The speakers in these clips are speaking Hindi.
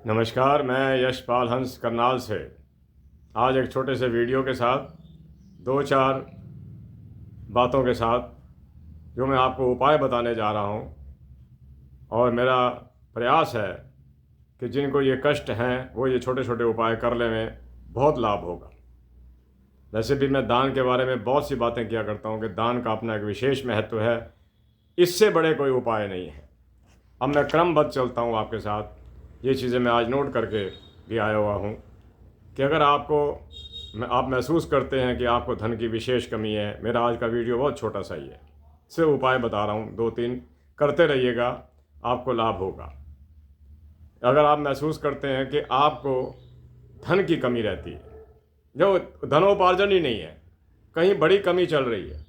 नमस्कार, मैं यशपाल हंस करनाल से आज एक छोटे से वीडियो के साथ दो चार बातों के साथ जो मैं आपको उपाय बताने जा रहा हूँ। और मेरा प्रयास है कि जिनको ये कष्ट हैं वो ये छोटे छोटे उपाय कर ले में बहुत लाभ होगा। वैसे भी मैं दान के बारे में बहुत सी बातें किया करता हूँ कि दान का अपना एक विशेष महत्व है, इससे बड़े कोई उपाय नहीं है। अब मैं क्रमबद्ध चलता हूँ आपके साथ। ये चीज़ें मैं आज नोट करके भी आया हुआ हूँ कि अगर आप महसूस करते हैं कि आपको धन की विशेष कमी है, मेरा आज का वीडियो बहुत छोटा सा ही है, सिर्फ उपाय बता रहा हूँ, 2-3 करते रहिएगा, आपको लाभ होगा। अगर आप महसूस करते हैं कि आपको धन की कमी रहती है, जो धनोपार्जन ही नहीं है, कहीं बड़ी कमी चल रही है,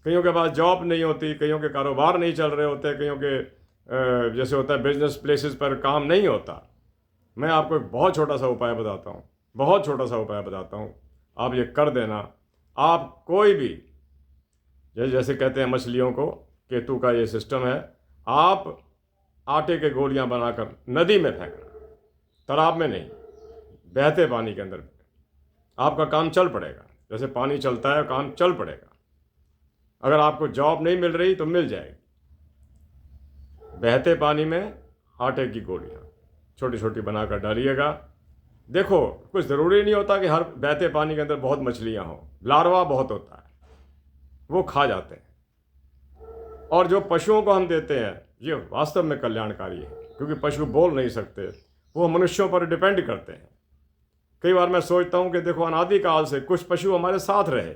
कईयों के पास जॉब नहीं होती, कईयों के कारोबार नहीं चल रहे होते, कईयों के जैसे होता है बिजनेस प्लेसेस पर काम नहीं होता, मैं आपको एक बहुत छोटा सा उपाय बताता हूँ, बहुत छोटा सा उपाय बताता हूँ। आप ये कर देना। आप कोई भी जैसे कहते हैं मछलियों को, केतु का ये सिस्टम है, आप आटे के गोलियां बनाकर नदी में फेंकना, तालाब में नहीं, बहते पानी के अंदर। आपका काम चल पड़ेगा, जैसे पानी चलता है काम चल पड़ेगा। अगर आपको जॉब नहीं मिल रही तो मिल जाएगी। बहते पानी में आटे की गोलियां छोटी छोटी बनाकर डालिएगा। देखो, कुछ ज़रूरी नहीं होता कि हर बहते पानी के अंदर बहुत मछलियां हों, लार्वा बहुत होता है, वो खा जाते हैं। और जो पशुओं को हम देते हैं ये वास्तव में कल्याणकारी है, क्योंकि पशु बोल नहीं सकते, वो मनुष्यों पर डिपेंड करते हैं। कई बार मैं सोचता हूँ कि देखो, अनादिकाल से कुछ पशु हमारे साथ रहे,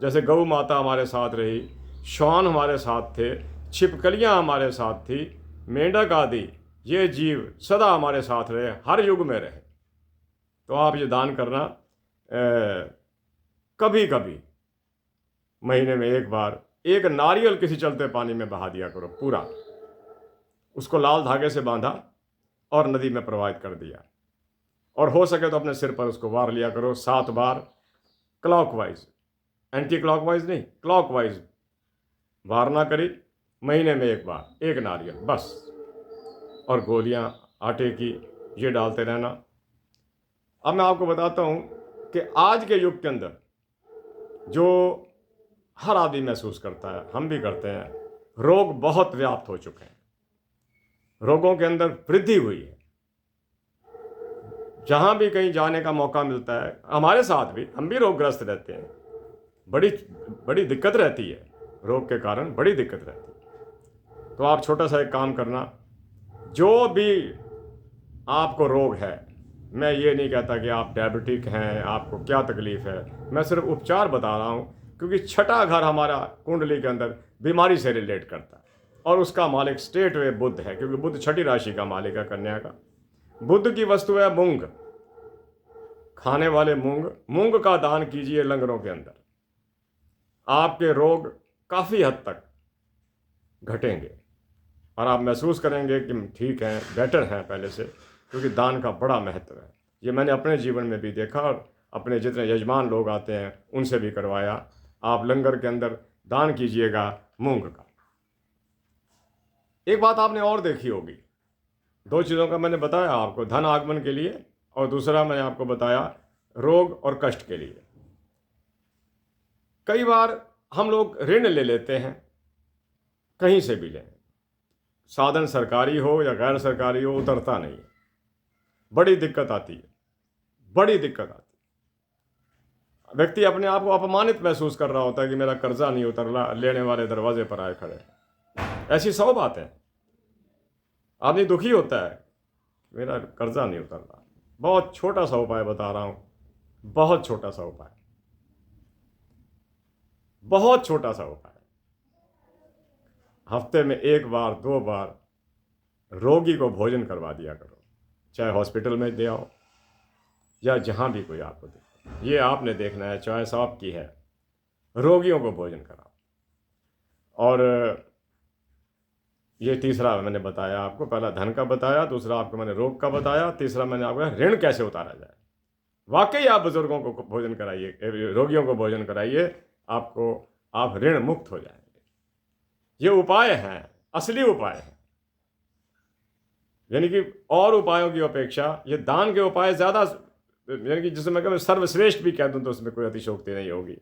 जैसे गौ माता हमारे साथ रही, श्वान हमारे साथ थे, छिपकलियाँ हमारे साथ थी, मेंढक आदि, ये जीव सदा हमारे साथ रहे, हर युग में रहे। तो आप ये दान करना, कभी कभी महीने में एक बार एक नारियल किसी चलते पानी में बहा दिया करो, पूरा उसको लाल धागे से बांधा और नदी में प्रवाहित कर दिया। और हो सके तो अपने सिर पर उसको वार लिया करो 7 बार, क्लॉकवाइज, एंटी क्लॉकवाइज नहीं, क्लॉकवाइज वारना करी, महीने में एक बार एक नारियल बस। और गोलियां आटे की ये डालते रहना। अब मैं आपको बताता हूँ कि आज के युग के अंदर जो हर आदमी महसूस करता है, हम भी करते हैं, रोग बहुत व्याप्त हो चुके हैं, रोगों के अंदर वृद्धि हुई है। जहाँ भी कहीं जाने का मौका मिलता है, हमारे साथ भी, हम भी रोगग्रस्त रहते हैं, बड़ी बड़ी दिक्कत रहती है, रोग के कारण बड़ी दिक्कत रहती है। तो आप छोटा सा एक काम करना, जो भी आपको रोग है, मैं ये नहीं कहता कि आप डायबिटिक हैं, आपको क्या तकलीफ़ है, मैं सिर्फ उपचार बता रहा हूँ, क्योंकि छठा घर हमारा कुंडली के अंदर बीमारी से रिलेट करता है, और उसका मालिक स्टेट वे बुध है, क्योंकि बुध छठी राशि का मालिक है, कन्या का। बुध की वस्तु है मूंग, खाने वाले मूंग, मूंग का दान कीजिए लंगरों के अंदर, आपके रोग काफ़ी हद तक घटेंगे और आप महसूस करेंगे कि ठीक हैं, बेटर हैं पहले से, क्योंकि दान का बड़ा महत्व है। ये मैंने अपने जीवन में भी देखा और अपने जितने यजमान लोग आते हैं उनसे भी करवाया। आप लंगर के अंदर दान कीजिएगा मूंग का। एक बात आपने और देखी होगी, 2 चीज़ों का मैंने बताया आपको, धन आगमन के लिए, और दूसरा मैंने आपको बताया रोग और कष्ट के लिए। कई बार हम लोग ऋण ले लेते हैं, कहीं से भी लें, साधन सरकारी हो या गैर सरकारी हो, उतरता नहीं है, बड़ी दिक्कत आती है, बड़ी दिक्कत आती है। व्यक्ति अपने आप को अपमानित महसूस कर रहा होता है कि मेरा कर्जा नहीं उतर रहा, लेने वाले दरवाजे पर आए खड़े। ऐसी 100 बातें, आदमी दुखी होता है, मेरा कर्जा नहीं उतर रहा। बहुत छोटा सा उपाय बता रहा हूँ, बहुत छोटा सा उपाय, बहुत छोटा सा उपाय। हफ्ते में 1 बार 2 बार रोगी को भोजन करवा दिया करो, चाहे हॉस्पिटल में दे आओ या जहाँ भी कोई आपको दे। ये आपने देखना है, चॉइस आपकी है, रोगियों को भोजन कराओ। और ये तीसरा मैंने बताया आपको, पहला धन का बताया, दूसरा आपको मैंने रोग का बताया, तीसरा मैंने आपको ऋण कैसे उतारा जाए। वाकई आप बुजुर्गों को भोजन कराइए, रोगियों को भोजन कराइए, आप ऋण मुक्त हो जाएंगे। ये उपाय हैं, असली उपाय हैं। यानी कि और उपायों की अपेक्षा ये दान के उपाय ज़्यादा, यानी कि जिसे मैं कहूँ सर्वश्रेष्ठ भी कह दूँ तो उसमें कोई अतिशयोक्ति नहीं होगी।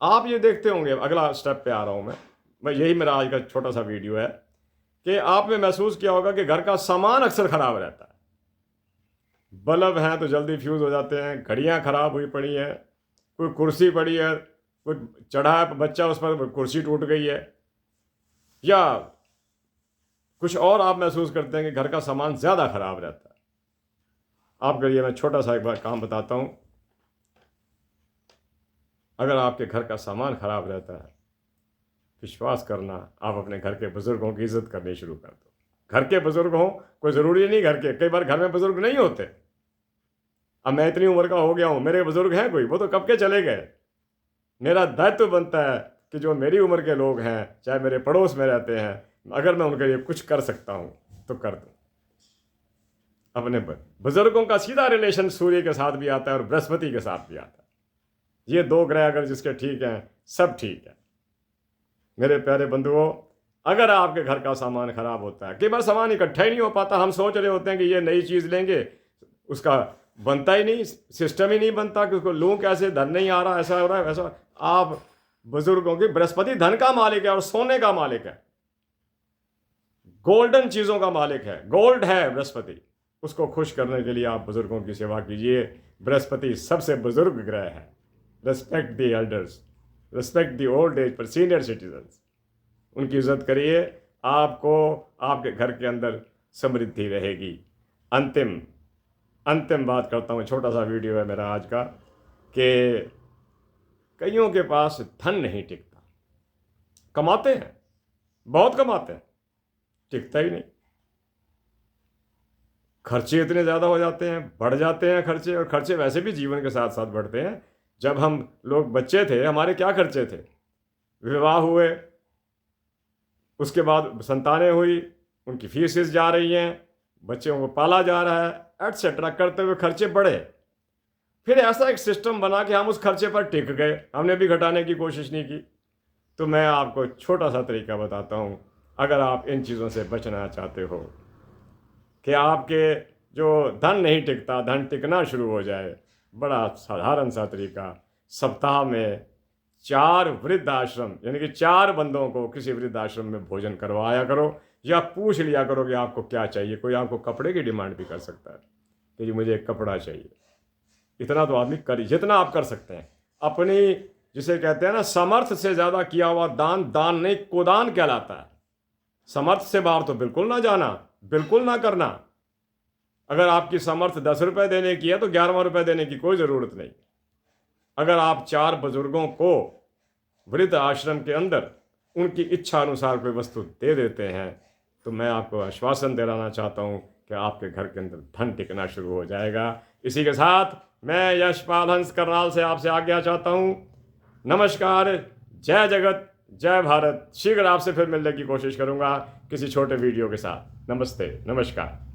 आप ये देखते होंगे, अगला स्टेप पे आ रहा हूँ मैं यही मेरा आज का छोटा सा वीडियो है कि आपने महसूस किया होगा कि घर का सामान अक्सर ख़राब रहता है। बल्ब हैं तो जल्दी फ्यूज़ हो जाते हैं, घड़ियाँ ख़राब हुई पड़ी हैं, कोई कुर्सी पड़ी है, कोई चढ़ा है बच्चा उस पर, कुर्सी टूट गई है, या कुछ और आप महसूस करते हैं कि घर का सामान ज़्यादा ख़राब रहता है। आपके लिए मैं छोटा सा एक बार काम बताता हूँ। अगर आपके घर का सामान ख़राब रहता है, विश्वास करना, आप अपने घर के बुज़ुर्गों की इज़्ज़त करनी शुरू कर दो। घर के बुज़ुर्ग हों, कोई ज़रूरी नहीं घर के, कई बार घर में बुज़ुर्ग नहीं होते। अब मैं इतनी उम्र का हो गया हूँ, मेरे बुज़ुर्ग हैं कोई, वो तो कब के चले गए। मेरा दायित्व बनता है कि जो मेरी उम्र के लोग हैं, चाहे मेरे पड़ोस में रहते हैं, अगर मैं उनके लिए कुछ कर सकता हूँ तो कर दूँ। अपने बुज़ुर्गों का सीधा रिलेशन सूर्य के साथ भी आता है और बृहस्पति के साथ भी आता है। ये दो ग्रह अगर जिसके ठीक हैं, सब ठीक है। मेरे प्यारे बंधुओं, अगर आपके घर का सामान ख़राब होता है, कई बार सामान इकट्ठा ही नहीं हो पाता, हम सोच रहे होते हैं कि ये नई चीज़ लेंगे, उसका बनता ही नहीं, सिस्टम ही नहीं बनता कि उसको लूँ कैसे, धन नहीं आ रहा, ऐसा हो रहा है वैसा। आप बुजुर्गों की, बृहस्पति धन का मालिक है और सोने का मालिक है, गोल्डन चीज़ों का मालिक है, गोल्ड है बृहस्पति। उसको खुश करने के लिए आप बुजुर्गों की सेवा कीजिए। बृहस्पति सबसे बुजुर्ग ग्रह है। Respect the elders, respect the old age पर सीनियर सिटीजन्स, उनकी इज्जत करिए, आपको आपके घर के अंदर समृद्धि रहेगी। अंतिम बात करता हूँ, छोटा सा वीडियो है मेरा आज का, कि कईयों के पास धन नहीं टिकता, कमाते हैं, बहुत कमाते हैं, टिकता ही नहीं। खर्चे इतने ज़्यादा हो जाते हैं, बढ़ जाते हैं खर्चे, और खर्चे वैसे भी जीवन के साथ साथ बढ़ते हैं। जब हम लोग बच्चे थे, हमारे क्या खर्चे थे, विवाह हुए, उसके बाद संतानें हुई, उनकी फीसेस जा रही हैं, बच्चों को पाला जा रहा है, एटसेट्रा करते हुए खर्चे बढ़े। फिर ऐसा एक सिस्टम बना कि हम उस खर्चे पर टिक गए, हमने भी घटाने की कोशिश नहीं की। तो मैं आपको छोटा सा तरीका बताता हूँ, अगर आप इन चीज़ों से बचना चाहते हो कि आपके जो धन नहीं टिकता, धन टिकना शुरू हो जाए, बड़ा साधारण सा तरीका, सप्ताह में 4 वृद्ध आश्रम, यानी कि 4 बंदों को किसी वृद्ध आश्रम में भोजन करवाया करो, या पूछ लिया करो कि आपको क्या चाहिए। कोई आपको कपड़े की डिमांड भी कर सकता है कि जी मुझे एक कपड़ा चाहिए। इतना तो आदमी कर, जितना आप कर सकते हैं अपनी, जिसे कहते हैं ना, समर्थ से ज़्यादा किया हुआ दान, दान नहीं कुदान कहलाता है। समर्थ से बाहर तो बिल्कुल ना जाना, बिल्कुल ना करना। अगर आपकी समर्थ 10 रुपये देने की है तो 11वां रुपये देने की कोई ज़रूरत नहीं। अगर आप 4 बुजुर्गों को वृद्ध आश्रम के अंदर उनकी इच्छा अनुसार कोई वस्तु दे देते हैं, तो मैं आपको आश्वासन दिलाना चाहता हूँ कि आपके घर के अंदर धन टिकना शुरू हो जाएगा। इसी के साथ मैं यशपाल हंस करनाल से आपसे आज्ञा चाहता हूँ। नमस्कार, जय जगत, जय भारत। शीघ्र आपसे फिर मिलने की कोशिश करूँगा किसी छोटे वीडियो के साथ। नमस्ते, नमस्कार।